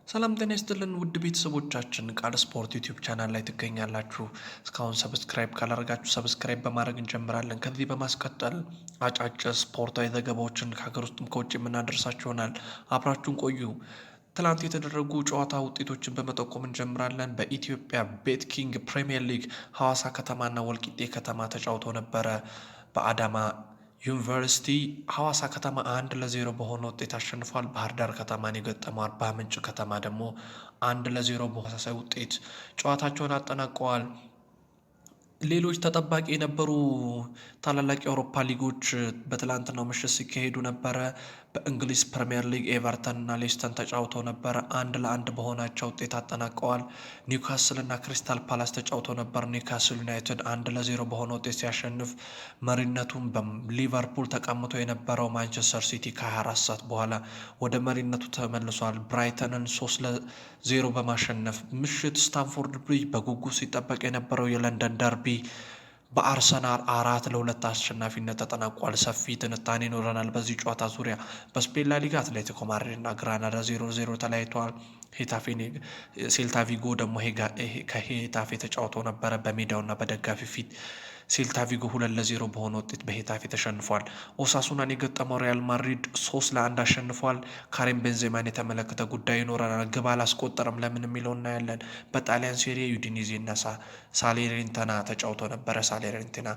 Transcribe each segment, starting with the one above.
ሰላም ጤና ይስጥልን ውድ ቤተሰቦቻችን ቃል ስፖርት ዩቲዩብ ቻናል ላይ ትገኛላችሁ። እስካሁን ሰብስክራይብ ካላደረጋችሁ ሰብስክራይብ በማድረግ እንጀምራለን። ከዚህ በማስቀጠል አጫጭር ስፖርታዊ ዘገባዎችን ከሀገር ውስጥም ከውጭ የምናደርሳችሁ ይሆናል። አብራችሁን ቆዩ። ትላንት የተደረጉ ጨዋታ ውጤቶችን በመጠቆም እንጀምራለን። በኢትዮጵያ ቤት ኪንግ ፕሪሚየር ሊግ ሐዋሳ ከተማና ወልቂጤ ከተማ ተጫውተው ነበረ። በአዳማ ዩኒቨርሲቲ ሐዋሳ ከተማ 1-0 በሆነ ውጤት አሸንፏል። ባህር ዳር ከተማን የገጠመው አርባ ምንጭ ከተማ ደግሞ 1-0 በተመሳሳይ ውጤት ጨዋታቸውን አጠናቀዋል። ሌሎች ተጠባቂ የነበሩ ታላላቅ የአውሮፓ ሊጎች በትላንትናው ምሽት ሲካሄዱ ነበረ። በእንግሊዝ ፕሪምየር ሊግ ኤቨርተን እና ሌስተን ተጫውተው ነበረ። 1-1 በሆናቸው ውጤት አጠናቀዋል። ኒውካስል እና ክሪስታል ፓላስ ተጫውተው ነበር። ኒውካስል ዩናይትድ 1-0 በሆነ ውጤት ሲያሸንፍ መሪነቱን በሊቨርፑል ተቀምጦ የነበረው ማንቸስተር ሲቲ ከ24 ሰዓት በኋላ ወደ መሪነቱ ተመልሷል። ብራይተንን 3-0 በማሸነፍ ምሽት ስታንፎርድ ብሪጅ በጉጉት ሲጠበቅ የነበረው የለንደን ደርቢ በአርሰናል 4-2 አሸናፊነት ተጠናቋል። ሰፊ ትንታኔ ይኖረናል በዚህ ጨዋታ ዙሪያ። በስፔን ላሊጋ አትሌቲኮ ማድሪድ እና ግራናዳ 0-0 ተለያይተዋል። ሴልታ ቪጎ ደግሞ ከሄታፌ ተጫውተው ነበረ በሜዳውና በደጋፊ ፊት። ሴልታ ቪጎ 2-0 በሆነ ውጤት በሄታፌ ተሸንፏል። ኦሳሱናን የገጠመው ሪያል ማድሪድ 3-1 አሸንፏል። ካሬም ቤንዜማን የተመለከተ ጉዳይ ይኖረናል። ግብ አላስቆጠረም ለምን የሚለው እናያለን። በጣሊያን ሴሪ ዩዲኒዜ እና ሳሌሬንታና ተጫውተው ነበረ። ሳሌሬንታና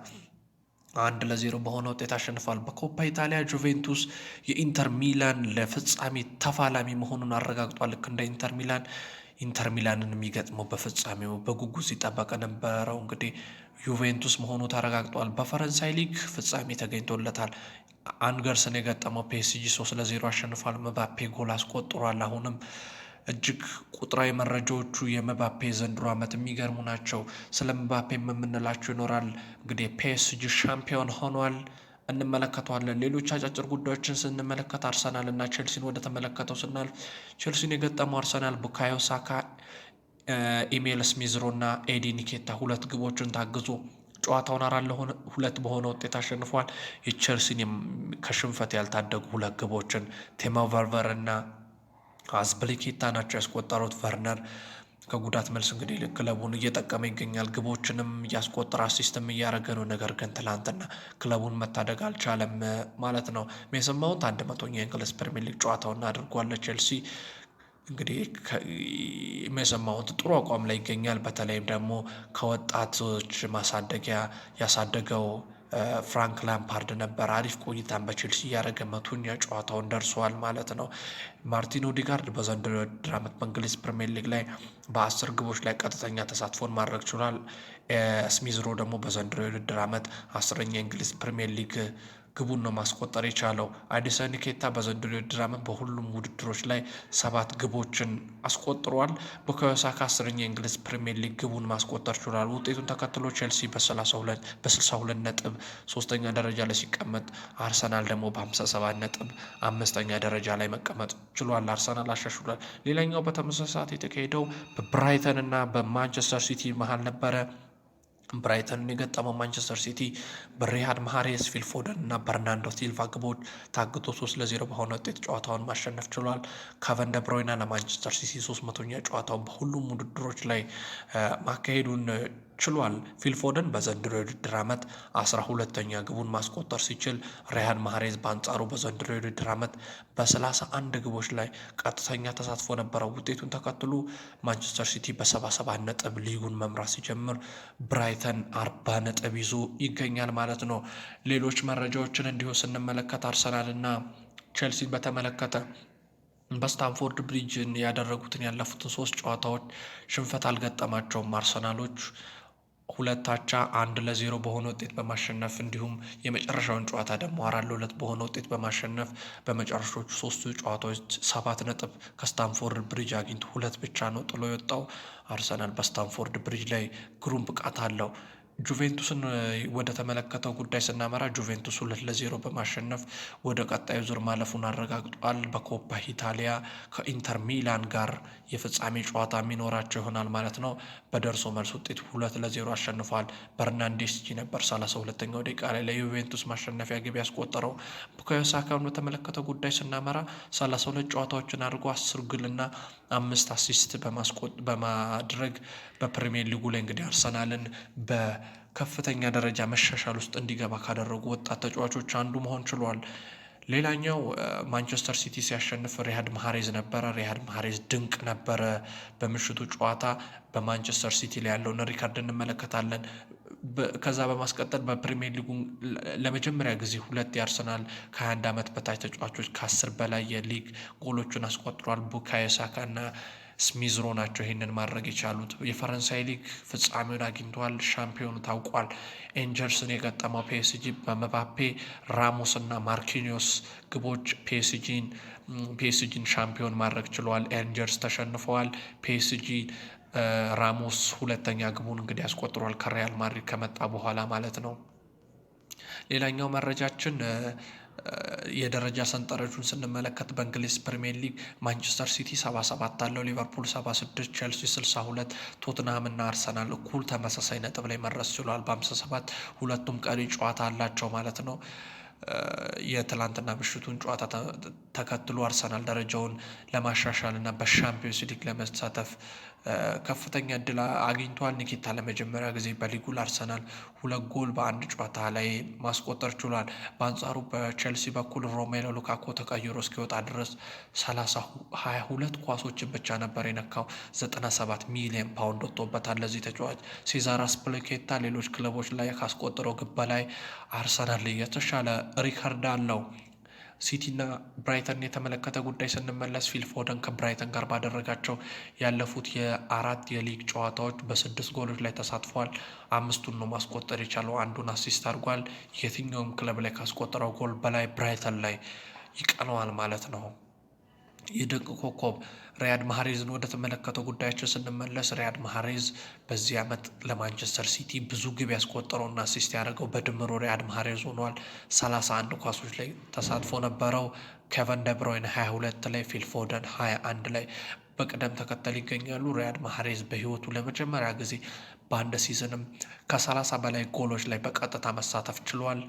1-0 በሆነ ውጤት አሸንፏል። በኮፓ ኢታሊያ ጁቬንቱስ የኢንተር ሚላን ለፍጻሜ ተፋላሚ መሆኑን አረጋግጧል። ልክ እንደ ኢንተር ሚላንን የሚገጥመው በፍጻሜው በጉጉት ሲጠበቅ ነበረው እንግዲህ ዩቬንቱስ መሆኑ ተረጋግጧል። በፈረንሳይ ሊግ ፍጻሜ ተገኝቶለታል። አንገርስን የገጠመው ፒኤስጂ 3-0 አሸንፏል። መባፔ ጎል አስቆጥሯል። አሁንም እጅግ ቁጥራዊ መረጃዎቹ የመባፔ ዘንድሮ ዓመት የሚገርሙ ናቸው። ስለ መባፔ የምንላቸው ይኖራል። እንግዲህ ፒኤስጂ ሻምፒዮን ሆኗል፣ እንመለከተዋለን። ሌሎች አጫጭር ጉዳዮችን ስንመለከት አርሰናል እና ቼልሲን ወደ ተመለከተው ስናልፍ ቼልሲን የገጠመው አርሰናል ቡካዮ ሳካ፣ ኢሜል ስሚዝሮ እና ኤዲ ኒኬታ ሁለት ግቦችን ታግዞ ጨዋታውን 4-2 በሆነ ውጤት አሸንፏል። የቼልሲን ከሽንፈት ያልታደጉ ሁለት ግቦችን ቴሞ ቨርቨር እና አዝብሊኬታ ናቸው ያስቆጠሩት። ቨርነር ከጉዳት መልስ እንግዲህ ክለቡን እየጠቀመ ይገኛል። ግቦችንም እያስቆጠረ አሲስትም እያደረገ ነው። ነገር ግን ትላንትና ክለቡን መታደግ አልቻለም ማለት ነው። ሜሰን ማውንት 100ኛ የእንግሊዝ ፕሪሚየር ሊግ ጨዋታውን አድርጓል። ቼልሲ እንግዲህ ሜሰን ማውንት ጥሩ አቋም ላይ ይገኛል። በተለይም ደግሞ ከወጣቶች ማሳደጊያ ያሳደገው ፍራንክ ላምፓርድ ነበር። አሪፍ ቆይታን በቼልሲ እያደረገ 100ኛ ጨዋታውን ደርሷል ማለት ነው። ማርቲን ኦዲጋርድ በዘንድሮው የውድድር ዓመት በእንግሊዝ ፕሪሚየር ሊግ ላይ በ10 ግቦች ላይ ቀጥተኛ ተሳትፎን ማድረግ ችሏል። ስሚዝሮ ደግሞ በዘንድሮው የውድድር ዓመት 10ኛ የእንግሊዝ ፕሪሚየር ሊግ ግቡን ነው ማስቆጠር የቻለው። አዲሰን ኒኬታ በዘንድሮ የውድድር ዓመት በሁሉም ውድድሮች ላይ 7 ግቦችን አስቆጥሯል። ቡካዮ ሳካ 10ኛ የእንግሊዝ ፕሪሚየር ሊግ ግቡን ማስቆጠር ችሏል። ውጤቱን ተከትሎ ቼልሲ በ62 ነጥብ 3ኛ ደረጃ ላይ ሲቀመጥ፣ አርሰናል ደግሞ በ57 ነጥብ 5ኛ ደረጃ ላይ መቀመጥ ችሏል። አርሰናል አሻሽሏል። ሌላኛው በተመሳሳይ ሰዓት የተካሄደው በብራይተን እና በማንቸስተር ሲቲ መሀል ነበረ። ብራይተንን የገጠመው ማንቸስተር ሲቲ በሪያድ ማህሬዝ፣ ፊልፎደን እና በርናንዶ ሲልቫ ግቦች ታግቶ 3-0 በሆነ ውጤት ጨዋታውን ማሸነፍ ችሏል። ከቨን ደ ብሮይና ለማንቸስተር ሲቲ 300ኛ ጨዋታውን በሁሉም ውድድሮች ላይ ማካሄዱን ችሏል። ፊልፎደን በዘንድሮ የውድድር ዓመት 12ኛ ግቡን ማስቆጠር ሲችል፣ ሪያድ ማህሬዝ በአንጻሩ በዘንድሮ የውድድር ዓመት በ31 ግቦች ላይ ቀጥተኛ ተሳትፎ ነበረው። ውጤቱን ተከትሎ ማንቸስተር ሲቲ በ77 ነጥብ ሊጉን መምራት ሲጀምር፣ ብራይተን 40 ነጥብ ይዞ ይገኛል ማለት ነው። ሌሎች መረጃዎችን እንዲሁ ስንመለከት አርሰናልና ቼልሲን በተመለከተ በስታንፎርድ ብሪጅን ያደረጉትን ያለፉትን 3 ጨዋታዎች ሽንፈት አልገጠማቸውም። አርሰናሎች 1-0 በሆነ ውጤት በማሸነፍ እንዲሁም የመጨረሻውን ጨዋታ ደግሞ 4-2 በሆነ ውጤት በማሸነፍ በመጨረሻዎቹ 3 ጨዋታዎች 7 ነጥብ ከስታንፎርድ ብሪጅ አግኝቶ 2 ብቻ ነው ጥሎ የወጣው። አርሰናል በስታንፎርድ ብሪጅ ላይ ግሩም ብቃት አለው። ጁቬንቱስን ወደ ተመለከተው ጉዳይ ስናመራ ጁቬንቱስ 2-0 በማሸነፍ ወደ ቀጣዩ ዙር ማለፉን አረጋግጧል። በኮፓ ኢታሊያ ከኢንተር ሚላን ጋር የፍጻሜ ጨዋታ የሚኖራቸው ይሆናል ማለት ነው። በደርሶ መልስ ውጤት 2-0 አሸንፏል። በርናንዴስቺ ነበር 32ኛው ደቂቃ ላይ ለዩቬንቱስ ማሸነፊያ ግብ ያስቆጠረው። ቡካዮ ሳካን በተመለከተው ጉዳይ ስናመራ 32 ጨዋታዎችን አድርጎ 10 ግልና 5 አሲስት በማድረግ በፕሪሚየር ሊጉ ላይ እንግዲህ አርሰናልን በከፍተኛ ደረጃ መሻሻል ውስጥ እንዲገባ ካደረጉ ወጣት ተጫዋቾች አንዱ መሆን ችሏል። ሌላኛው ማንቸስተር ሲቲ ሲያሸንፍ ሪያድ ማህሬዝ ነበረ። ሪያድ ማህሬዝ ድንቅ ነበረ። በምሽቱ ጨዋታ በማንቸስተር ሲቲ ላይ ያለውን ሪካርድ እንመለከታለን። ከዛ በማስቀጠል በፕሪሚየር ሊጉ ለመጀመሪያ ጊዜ ሁለት የአርሰናል ከ21 ዓመት በታች ተጫዋቾች ከ10 በላይ የሊግ ጎሎችን አስቆጥሯል። ቡካዮ ሳካ እና ስሚዝሮ ናቸው ይህንን ማድረግ የቻሉት። የፈረንሳይ ሊግ ፍጻሜውን አግኝተዋል። ሻምፒዮኑ ታውቋል። ኤንጀርስን የገጠመው ፒኤስጂ በመባፔ ራሞስ እና ማርኪኒዮስ ግቦች ፒኤስጂን ሻምፒዮን ማድረግ ችለዋል። ኤንጀርስ ተሸንፈዋል። ፒኤስጂ ራሞስ ሁለተኛ ግቡን እንግዲህ ያስቆጥሯል ከሪያል ማድሪድ ከመጣ በኋላ ማለት ነው። ሌላኛው መረጃችን የደረጃ ሰንጠረዡን ስንመለከት በእንግሊዝ ፕሪሚየር ሊግ ማንቸስተር ሲቲ 77 አለው፣ ሊቨርፑል 76፣ ቼልሲ 62፣ ቶትንሃም እና አርሰናል እኩል ተመሳሳይ ነጥብ ላይ መድረስ ችሏል በ57። ሁለቱም ቀሪ ጨዋታ አላቸው ማለት ነው። የትላንትና ምሽቱን ጨዋታ ተከትሎ አርሰናል ደረጃውን ለማሻሻል እና በሻምፒዮንስ ሊግ ለመሳተፍ ከፍተኛ እድል አግኝቷል። ኒኪታ ለመጀመሪያ ጊዜ በሊጉ ለአርሰናል 2 ጎል በአንድ ጨዋታ ላይ ማስቆጠር ችሏል። በአንጻሩ በቼልሲ በኩል ሮሜሎ ሉካኮ ተቀይሮ እስኪወጣ ድረስ 22 ኳሶችን ብቻ ነበር የነካው። 97 ሚሊዮን ፓውንድ ወጥቶበታል ለዚህ ተጫዋች። ሴዛር አስፕሊኬታ ሌሎች ክለቦች ላይ ካስቆጠረው ግብ በላይ አርሰናል የተሻለ ሪካርድ አለው። ሲቲና ብራይተን የተመለከተ ጉዳይ ስንመለስ ፊል ፎደን ከብራይተን ጋር ባደረጋቸው ያለፉት የአራት የሊግ ጨዋታዎች በ6 ጎሎች ላይ ተሳትፏል። 5ቱን ነው ማስቆጠር የቻለው፣ አንዱን አሲስት አድርጓል። የትኛውም ክለብ ላይ ካስቆጠረው ጎል በላይ ብራይተን ላይ ይቀነዋል ማለት ነው። የድንቅ ኮከብ ሪያድ ማህሬዝን ወደ ተመለከተው ጉዳያችን ስንመለስ ሪያድ ማህሬዝ በዚህ ዓመት ለማንቸስተር ሲቲ ብዙ ግብ ያስቆጠረውና አሲስት ያደረገው በድምሩ ሪያድ ማህሬዝ ሆኗል። 31 ኳሶች ላይ ተሳትፎ ነበረው። ኬቨን ደብሮይን 22 ላይ፣ ፊል ፎደን 21 ላይ በቅደም ተከተል ይገኛሉ። ሪያድ ማህሬዝ በህይወቱ ለመጀመሪያ ጊዜ በአንድ ሲዝንም ከ30 በላይ ጎሎች ላይ በቀጥታ መሳተፍ ችሏል።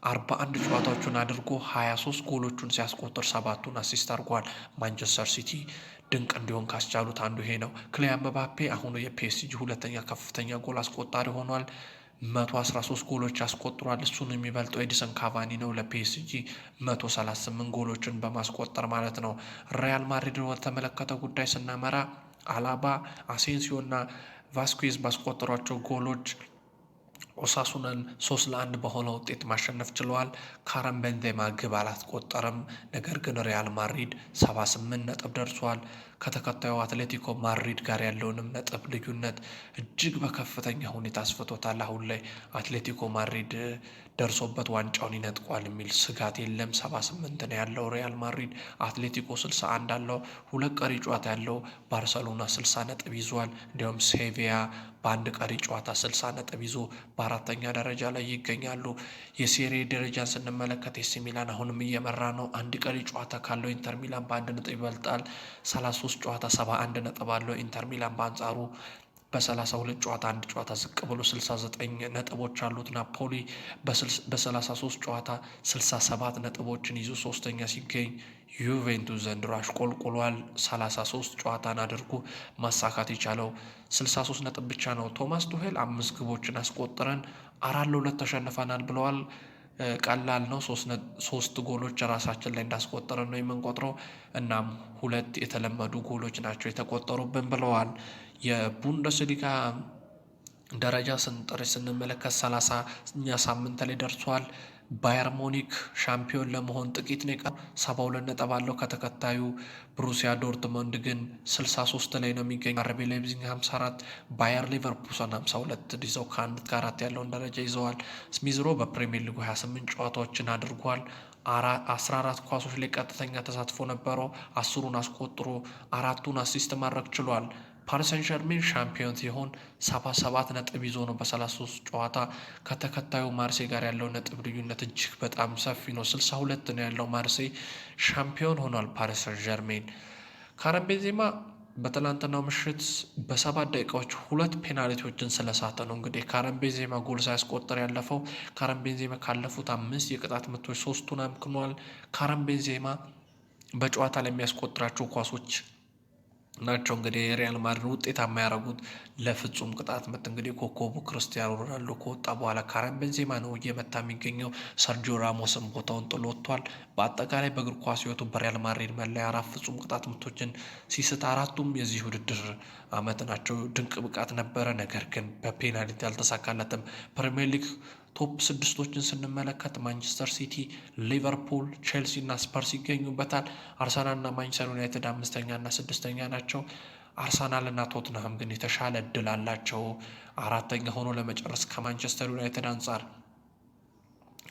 41 ጨዋታዎቹን አድርጎ 23 ጎሎቹን ሲያስቆጥር 7ቱን አሲስት አድርጓል። ማንቸስተር ሲቲ ድንቅ እንዲሆን ካስቻሉት አንዱ ይሄ ነው። ክሊያን ምባፔ አሁኑ የፒኤስጂ ሁለተኛ ከፍተኛ ጎል አስቆጣሪ ሆኗል። 113 ጎሎች አስቆጥሯል። እሱን የሚበልጠው ኤዲሰን ካቫኒ ነው ለፒኤስጂ 138 ጎሎችን በማስቆጠር ማለት ነው። ሪያል ማድሪድ ወደተመለከተ ጉዳይ ስናመራ አላባ፣ አሴንሲዮ እና ቫስኩዝ ባስቆጠሯቸው ጎሎች ኦሳሱናን 3-1 በሆነ ውጤት ማሸነፍ ችለዋል። ካረም ቤንዜማ ግብ አላስቆጠረም። ነገር ግን ሪያል ማድሪድ 78 ነጥብ ደርሷል። ከተከታዩ አትሌቲኮ ማድሪድ ጋር ያለውንም ነጥብ ልዩነት እጅግ በከፍተኛ ሁኔታ አስፍቶታል። አሁን ላይ አትሌቲኮ ማድሪድ ደርሶበት ዋንጫውን ይነጥቋል የሚል ስጋት የለም። 78 ነው ያለው ሪያል ማድሪድ። አትሌቲኮ 61 አለው። 2 ቀሪ ጨዋታ ያለው ባርሰሎና 60 ነጥብ ይዟል። እንዲሁም ሴቪያ በአንድ ቀሪ ጨዋታ 60 ነጥብ ይዞ በአራተኛ ደረጃ ላይ ይገኛሉ። የሴሪ ደረጃን ስንመለከት ኤሲ ሚላን አሁንም እየመራ ነው። አንድ ቀሪ ጨዋታ ካለው ኢንተር ሚላን በ1 ነጥብ ይበልጣል። 33 ጨዋታ 71 ነጥብ አለው። ኢንተር ሚላን በአንጻሩ በ32 ጨዋታ አንድ ጨዋታ ዝቅ ብሎ 69 ነጥቦች አሉት። ናፖሊ በ33 ጨዋታ 67 ነጥቦችን ይዞ ሶስተኛ ሲገኝ ዩቬንቱስ ዘንድሮ አሽቆልቁሏል። 33 ጨዋታን አድርጎ ማሳካት የቻለው 63 ነጥብ ብቻ ነው። ቶማስ ቱሄል 5 ግቦችን አስቆጥረን 4-2 ተሸንፈናል ብለዋል። ቀላል ነው። 3 ጎሎች ራሳችን ላይ እንዳስቆጠረን ነው የምንቆጥረው። እናም 2 የተለመዱ ጎሎች ናቸው የተቆጠሩብን ብለዋል። የቡንደስሊጋ ደረጃ ስንጠርዝ ስንመለከት 30ኛ ሳምንት ላይ ደርሷል። ባየር ሙኒክ ሻምፒዮን ለመሆን ጥቂት ነው የቀረው። 72 ነጥብ አለው። ከተከታዩ ብሩሲያ ዶርትመንድ ግን 63 ላይ ነው የሚገኘው። አርቢ ላይፕዚግ 54፣ ባየር ሊቨርፑልን 52 ይዘው ከ1 እስከ 4 ያለውን ደረጃ ይዘዋል። ስሚዝሮ በፕሪሚየር ሊጉ 28 ጨዋታዎችን አድርጓል። 14 ኳሶች ላይ ቀጥተኛ ተሳትፎ ነበረው። 10ሩን አስቆጥሮ 4ቱን አሲስት ማድረግ ችሏል። ፓሪስ ሰን ዠርሜን ሻምፒዮን ሲሆን 77 ነጥብ ይዞ ነው በ33 ጨዋታ። ከተከታዩ ማርሴ ጋር ያለው ነጥብ ልዩነት እጅግ በጣም ሰፊ ነው። 62 ነው ያለው። ማርሴ ሻምፒዮን ሆኗል። ፓሪስ ሰን ዠርሜን ካረም ቤንዜማ በትላንትናው ምሽት በ7 ደቂቃዎች 2 ፔናልቲዎችን ስለሳተ ነው እንግዲህ ካረም ቤንዜማ ጎል ሳያስቆጠር ያለፈው። ካረም ቤንዜማ ካለፉት 5 የቅጣት ምቶች 3ቱን አምክኗል። ካረም ቤንዜማ በጨዋታ ላይ የሚያስቆጥራቸው ኳሶች ናቸው። እንግዲህ የሪያል ማድሪድ ውጤታማ ያደረጉት ለፍጹም ቅጣት ምት እንግዲህ ኮከቡ ክርስቲያኖ ሮናልዶ ከወጣ በኋላ ካረም ቤንዜማ ነው እየመታ የሚገኘው። ሰርጂዮ ራሞስም ቦታውን ጥሎ ወጥቷል። በአጠቃላይ በእግር ኳስ ሕይወቱ በሪያል ማድሪድ መለያ 4 ፍጹም ቅጣት ምቶችን ሲስት 4ቱም የዚህ ውድድር ዓመት ናቸው። ድንቅ ብቃት ነበረ፣ ነገር ግን በፔናልቲ አልተሳካለትም። ፕሪሚየር ሊግ ቶፕ ስድስቶችን ስንመለከት ማንቸስተር ሲቲ፣ ሊቨርፑል፣ ቼልሲ እና ስፐርስ ይገኙበታል። አርሰናል እና ማንቸስተር ዩናይትድ 5ኛ እና 6ኛ ናቸው። አርሰናል እና ቶትንሃም ግን የተሻለ እድል አላቸው 4ኛ ሆኖ ለመጨረስ ከማንቸስተር ዩናይትድ አንጻር።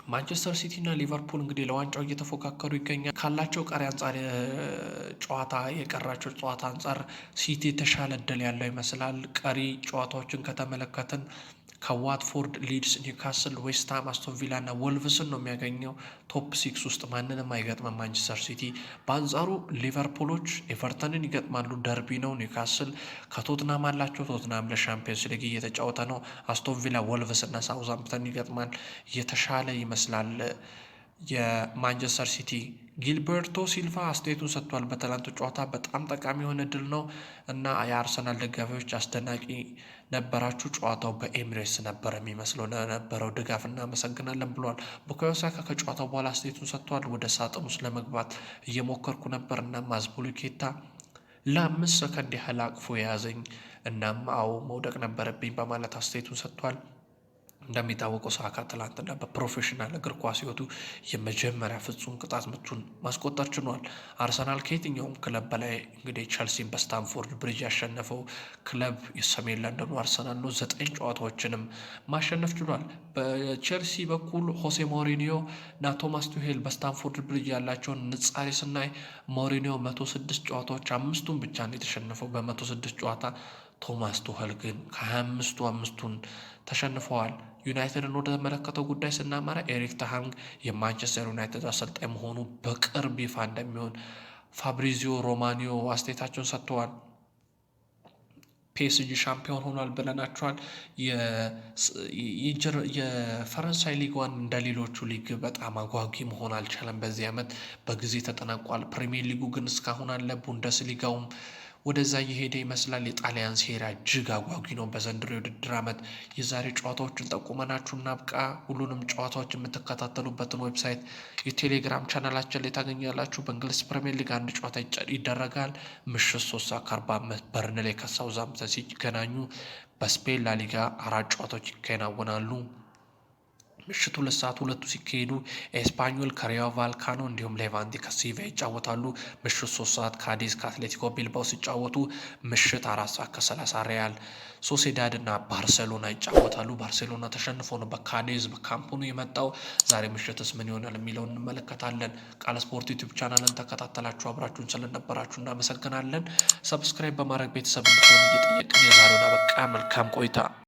ማንቸስተር ሲቲ እና ሊቨርፑል እንግዲህ ለዋንጫው እየተፎካከሩ ይገኛል። ካላቸው ቀሪ አንጻር ጨዋታ የቀራቸው ጨዋታ አንጻር ሲቲ የተሻለ እድል ያለው ይመስላል። ቀሪ ጨዋታዎችን ከተመለከትን ከዋትፎርድ፣ ሊድስ፣ ኒውካስል፣ ዌስትሃም፣ አስቶን ቪላ እና ወልቭስን ነው የሚያገኘው። ቶፕ 6 ውስጥ ማንንም አይገጥምም ማንቸስተር ሲቲ። በአንጻሩ ሊቨርፑሎች ኤቨርተንን ይገጥማሉ፣ ደርቢ ነው። ኒውካስል ከቶትናም አላቸው። ቶትናም ለሻምፒየንስ ሊግ እየተጫወተ ነው። አስቶን ቪላ፣ ወልቭስ እና ሳውዛምፕተን ይገጥማል። የተሻለ ይመስላል የማንቸስተር ሲቲ። ጊልበርቶ ሲልቫ አስተያየቱን ሰጥቷል። በትላንቱ ጨዋታ በጣም ጠቃሚ የሆነ ድል ነው እና የአርሰናል ደጋፊዎች አስደናቂ ነበራችሁ፣ ጨዋታው በኤሚሬትስ ነበር የሚመስለው፣ ለነበረው ድጋፍ እናመሰግናለን ብሏል። ቡካዮ ሳካ ከጨዋታው በኋላ አስተያየቱን ሰጥቷል። ወደ ሳጥን ውስጥ ለመግባት እየሞከርኩ ነበር፣ እናም አዝፒሊኩዌታ ለ5 ሰከንድ ያህል አቅፎ የያዘኝ፣ እናም አዎ መውደቅ ነበረብኝ በማለት አስተያየቱን ሰጥቷል። እንደሚታወቀው ሳካ ትላንትና በፕሮፌሽናል እግር ኳስ ሕይወቱ የመጀመሪያ ፍጹም ቅጣት ምቱን ማስቆጠር ችሏል። አርሰናል ከየትኛውም ክለብ በላይ እንግዲህ ቸልሲን በስታንፎርድ ብሪጅ ያሸነፈው ክለብ የሰሜን ለንደኑ አርሰናል ነው። 9 ጨዋታዎችንም ማሸነፍ ችሏል። በቸልሲ በኩል ሆሴ ሞሪኒዮ እና ቶማስ ቱሄል በስታንፎርድ ብሪጅ ያላቸውን ንጻሬ ስናይ ሞሪኒዮ 106 ጨዋታዎች 5ቱን ብቻ ነው የተሸነፈው በ106 ጨዋታ። ቶማስ ቱሄል ግን ከ25ቱ 5ቱን ተሸንፈዋል። ዩናይትድን ወደ ተመለከተው ጉዳይ ስናመራ ኤሪክ ተሃንግ የማንቸስተር ዩናይትድ አሰልጣኝ መሆኑ በቅርብ ይፋ እንደሚሆን ፋብሪዚዮ ሮማኒዮ አስተያየታቸውን ሰጥተዋል። ፒኤስጂ ሻምፒዮን ሆኗል ብለናቸዋል። የፈረንሳይ ሊግ ዋን እንደ ሌሎቹ ሊግ በጣም አጓጊ መሆን አልቻለም። በዚህ ዓመት በጊዜ ተጠናቋል። ፕሪሚየር ሊጉ ግን እስካሁን አለ። ቡንደስ ሊጋውም ወደዛ እየሄደ ይመስላል። የጣሊያን ሴሪያ እጅግ አጓጊ ነው በዘንድሮ የውድድር ዓመት። የዛሬ ጨዋታዎችን ጠቁመናችሁ እናብቃ። ሁሉንም ጨዋታዎች የምትከታተሉበትን ዌብሳይት የቴሌግራም ቻናላችን ላይ ታገኛላችሁ። በእንግሊዝ ፕሪሚየር ሊግ አንድ ጨዋታ ይደረጋል። ምሽት 3:45 በርንሌይ ከሳውዛምፕተን ሲገናኙ፣ በስፔን ላሊጋ 4 ጨዋታዎች ይከናወናሉ። ምሽቱ 2 ሰዓት ሁለቱ ሲካሄዱ ኤስፓኞል ከሪዮ ቫልካኖ እንዲሁም ሌቫንቲ ከሲቪያ ይጫወታሉ። ምሽት 3 ሰዓት ካዲዝ ከአትሌቲኮ ቢልባው ሲጫወቱ፣ ምሽት 4 ሰዓት ከ30 ሪያል ሶሴዳድ እና ባርሴሎና ይጫወታሉ። ባርሴሎና ተሸንፎ ነው በካዲዝ በካምፑኑ የመጣው። ዛሬ ምሽትስ ምን ይሆናል የሚለውን እንመለከታለን። ቃል ስፖርት ዩቲዩብ ቻናልን ተከታተላችሁ አብራችሁን ስለነበራችሁ እናመሰግናለን። ሰብስክራይብ በማድረግ ቤተሰብ እንድትሆኑ እየጠየቅን የዛሬውን አበቃ። መልካም ቆይታ